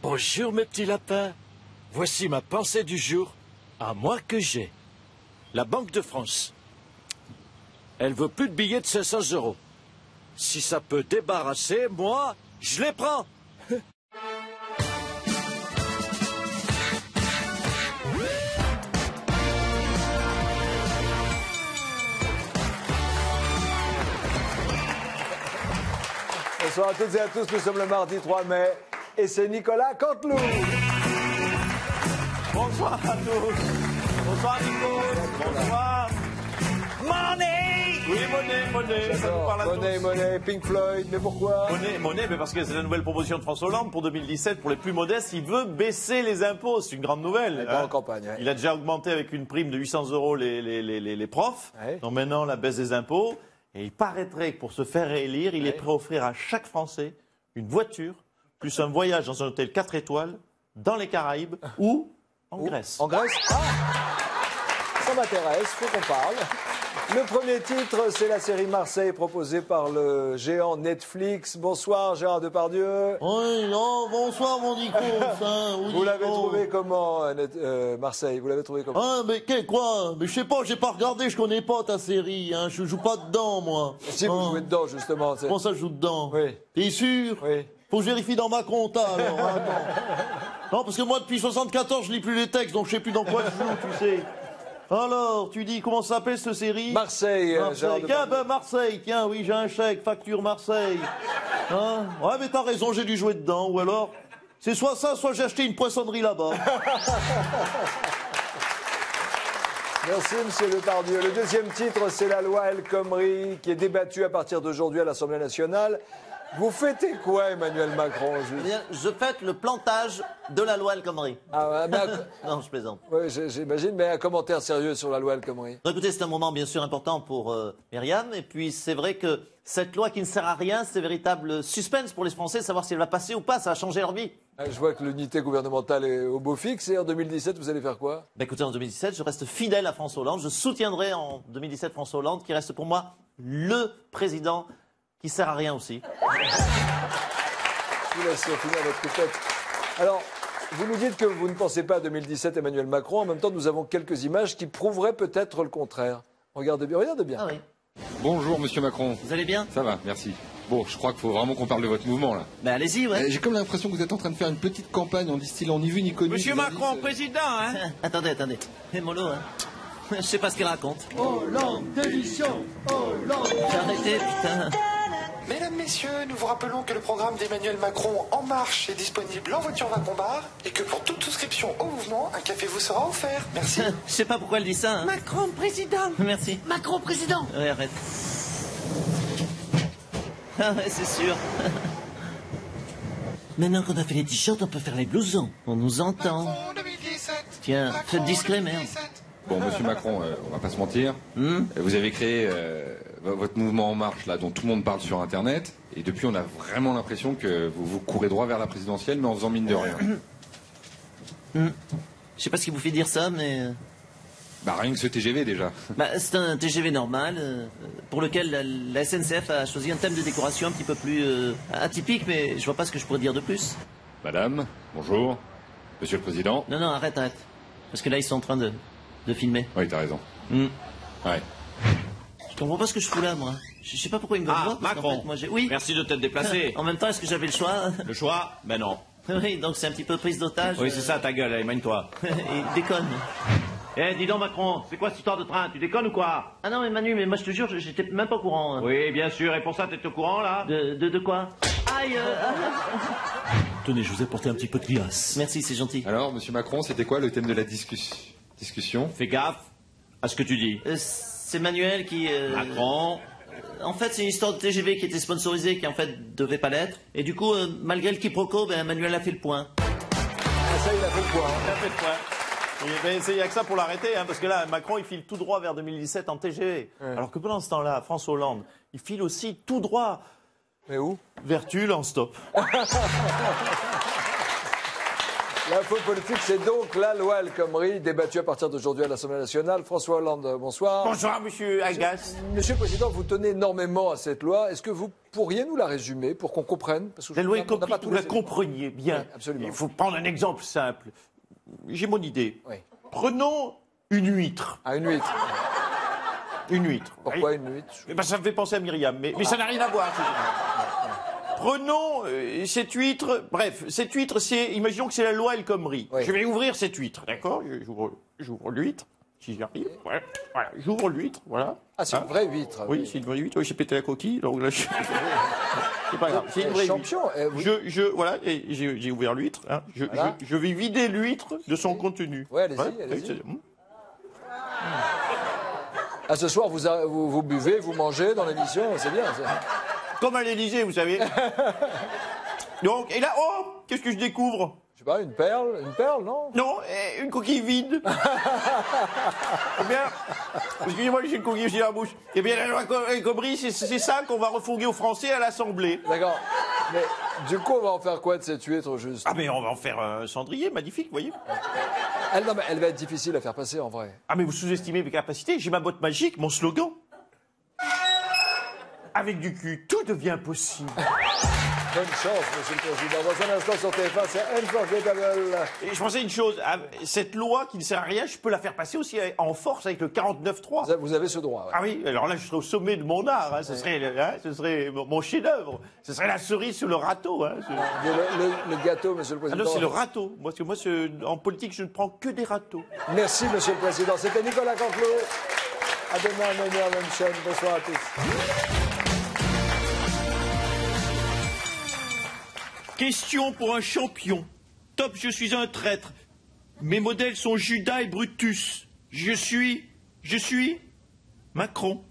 Bonjour mes petits lapins. Voici ma pensée du jour. À moi que j'ai. La Banque de France. Elle veut plus de billets de 500 €. Si ça peut débarrasser, moi, je les prends. Bonsoir à toutes et à tous, nous sommes le mardi 3 mai et c'est Nicolas Canteloup. Bonsoir à tous. Bonsoir Nico. Bonsoir. Money. Oui, Money. Ça nous parle à tous. Money, Pink Floyd, mais pourquoi? Money, mais parce que c'est la nouvelle proposition de François Hollande pour 2017 pour les plus modestes. Il veut baisser les impôts. C'est une grande nouvelle. Il est en campagne. Ouais. Il a déjà augmenté avec une prime de 800 € les profs. Ouais. Donc maintenant, la baisse des impôts. Et il paraîtrait que pour se faire réélire, il est prêt à offrir à chaque Français une voiture, plus un voyage dans un hôtel 4 étoiles, dans les Caraïbes ou en Grèce. En Grèce? Ça m'intéresse, faut qu'on parle. Le premier titre, c'est la série Marseille proposée par le géant Netflix. Bonsoir Gérard Depardieu. Oui, non, bonsoir mon Nico. Vous l'avez trouvé comment, Marseille? Vous l'avez trouvé comment? Ah, mais quoi? Mais je sais pas, j'ai pas regardé, je connais pas ta série, hein. Je joue pas dedans, moi. Si vous jouez dedans, justement. Comment ça, je joue dedans? Oui. T'es sûr? Oui. Faut que je vérifie dans ma compta, alors. Attends. Non, parce que moi, depuis 74, je lis plus les textes, donc je sais plus dans quoi je joue, tu sais. Alors, tu dis, comment ça s'appelle cette série? Marseille. Marseille. Tiens, ben Marseille, tiens, oui, j'ai un chèque, facture Marseille. Hein? Ouais, mais t'as raison, j'ai dû jouer dedans, ou alors, c'est soit ça, soit j'ai acheté une poissonnerie là-bas. Merci, monsieur Depardieu. Le deuxième titre, c'est la loi El Khomri, qui est débattue à partir d'aujourd'hui à l'Assemblée nationale. Vous fêtez quoi, Emmanuel Macron? Eh bien, je fête le plantage de la loi El Khomri. Ah, Non, je plaisante. oui, j'imagine, mais un commentaire sérieux sur la loi El Khomri. Donc, écoutez, c'est un moment bien sûr important pour Myriam. Et puis, c'est vrai que cette loi qui ne sert à rien, c'est véritable suspense pour les Français, savoir si elle va passer ou pas. Ça va changer leur vie. Je vois que l'unité gouvernementale est au beau fixe. Et en 2017, vous allez faire quoi? Ben, écoutez, en 2017, je reste fidèle à François Hollande. Je soutiendrai en 2017 François Hollande, qui reste pour moi le président qui sert à rien aussi. Je vous laisse finir votre tête. Alors, vous nous dites que vous ne pensez pas à 2017 Emmanuel Macron. En même temps, nous avons quelques images qui prouveraient peut-être le contraire. Regardez bien, regardez bien. Ah oui. Bonjour Monsieur Macron. Vous allez bien? Ça va, merci. Bon, je crois qu'il faut vraiment qu'on parle de votre mouvement là. Ben, allez-y, ouais. J'ai comme l'impression que vous êtes en train de faire une petite campagne en distillant ni vu ni connu. Monsieur Macron, président, hein? Attendez. Et mollo, hein. Je sais pas ce qu'il raconte. Hollande, démission, Hollande. J'ai arrêté, putain. Mesdames, Messieurs, nous vous rappelons que le programme d'Emmanuel Macron En Marche est disponible en voiture wagon-bar et que pour toute souscription au mouvement, un café vous sera offert. Merci. Je sais pas pourquoi elle dit ça, hein. Macron président. Merci. Macron président. Ouais, arrête. Ah ouais, c'est sûr. Maintenant qu'on a fait les t-shirts, on peut faire les blousons. On nous entend. Macron 2017. Tiens, faites discret, merde. Bon, Monsieur Macron, on va pas se mentir. Vous avez créé votre mouvement En Marche là, dont tout le monde parle sur Internet. Et depuis, on a vraiment l'impression que vous courez droit vers la présidentielle, mais en faisant mine de rien. Je sais pas ce qui vous fait dire ça, mais... Bah rien que ce TGV déjà. Bah, c'est un TGV normal, pour lequel la SNCF a choisi un thème de décoration un petit peu plus atypique, mais je vois pas ce que je pourrais dire de plus. Madame, bonjour. Monsieur le Président. Non, arrête. Parce que là, ils sont en train de filmer. Oui, t'as raison. Ouais. Je comprends pas ce que je fous là, moi. Je sais pas pourquoi ils me voient. parce qu'en Macron. fait, moi, oui. Merci de t'être déplacé. En même temps, est-ce que j'avais le choix? Le choix? Ben non. Oui, donc c'est un petit peu prise d'otage. Oui, c'est ça, ta gueule, allez, mène-toi. Il déconne. Eh, dis donc, Macron, c'est quoi cette histoire de train? Tu déconnes ou quoi? Ah non, mais Manu, mais moi je te jure, j'étais même pas au courant. Hein. Oui, bien sûr, et pour ça, t'es au courant, là? De quoi? Aïe Tenez, je vous ai porté un petit peu de glace. Merci, c'est gentil. Alors, Monsieur Macron, c'était quoi le thème de la discussion? Fais gaffe à ce que tu dis. C'est Manuel qui... Macron. En fait, c'est une histoire de TGV qui était sponsorisée, qui en fait devait pas l'être. Et du coup, malgré le quiproquo, ben, Manuel a fait le point. Ah, ça, il a fait quoi? Il a fait le point. Il n'y a que ça pour l'arrêter, hein, parce que là, Macron, il file tout droit vers 2017 en TGV. Ouais. Alors que pendant ce temps-là, François Hollande, il file aussi tout droit. Mais où? Vers Tulle en stop. L'info politique, c'est donc la loi El Khomri, débattue à partir d'aujourd'hui à l'Assemblée nationale. François Hollande, bonsoir. Bonsoir, monsieur Agasse. Monsieur le Président, vous tenez énormément à cette loi. Est-ce que vous pourriez nous la résumer pour qu'on comprenne? Parce que La loi El on n'a Khomri, pas tous vous la les éléments. compreniez bien. Oui, absolument. Il faut prendre un exemple simple. J'ai mon idée. Oui. Prenons une huître. Ah, une huître. Une huître. Pourquoi une huître? Eh ben, ça me fait penser à Myriam, mais ça n'a rien à voir. Prenons cette huître, bref, cette huître, imaginons que c'est la loi El Khomri. Oui. Je vais ouvrir cette huître, d'accord? J'ouvre l'huître, si j'y arrive. Ouais, voilà, j'ouvre l'huître, voilà. Ah, c'est une vraie huître. Oui, c'est une vraie huître. Oui, j'ai pété la coquille, donc là, c'est pas grave. C'est une vraie Champion. huître. Voilà, et j'ai ouvert l'huître. Hein. Voilà. Je vais vider l'huître de son contenu. Ouais, allez-y, Ouais, allez-y. Ah, ce soir, vous buvez, vous mangez dans l'émission, c'est bien. Comme à l'Élysée, vous savez. Donc, et là, oh, qu'est-ce que je découvre? Je sais pas, une perle, non? Non, une coquille vide. Eh bien, excusez-moi, j'ai une coquille aussi dans la bouche. Eh bien, la loi El Khomri, c'est ça qu'on va refourguer aux Français à l'Assemblée. D'accord. Mais du coup, on va en faire quoi de cette huître, juste? Ah, mais on va en faire un cendrier magnifique, vous voyez. Non, mais elle va être difficile à faire passer, en vrai. Ah, mais vous sous-estimez mes capacités. J'ai ma botte magique, mon slogan. Avec du cul, tout devient possible. Bonne chance, Monsieur le Président. Dans un instant sur TF1, c'est Unforgettable. Et je pensais une chose, cette loi qui ne sert à rien, je peux la faire passer aussi en force avec le 49.3. Vous avez ce droit. Ouais. Ah oui, alors là, je serais au sommet de mon art. Hein. Ce serait mon chef-d'œuvre. Ce serait la cerise sur le râteau. Hein. Le gâteau, Monsieur le Ah Président. non, c'est le râteau. Moi, en politique, je ne prends que des râteaux. Merci, Monsieur le Président. C'était Nicolas Canteloup. À demain, même heure, même chaîne. Bonsoir à tous. Question pour un champion. Top, je suis un traître. Mes modèles sont Judas et Brutus. Je suis Macron.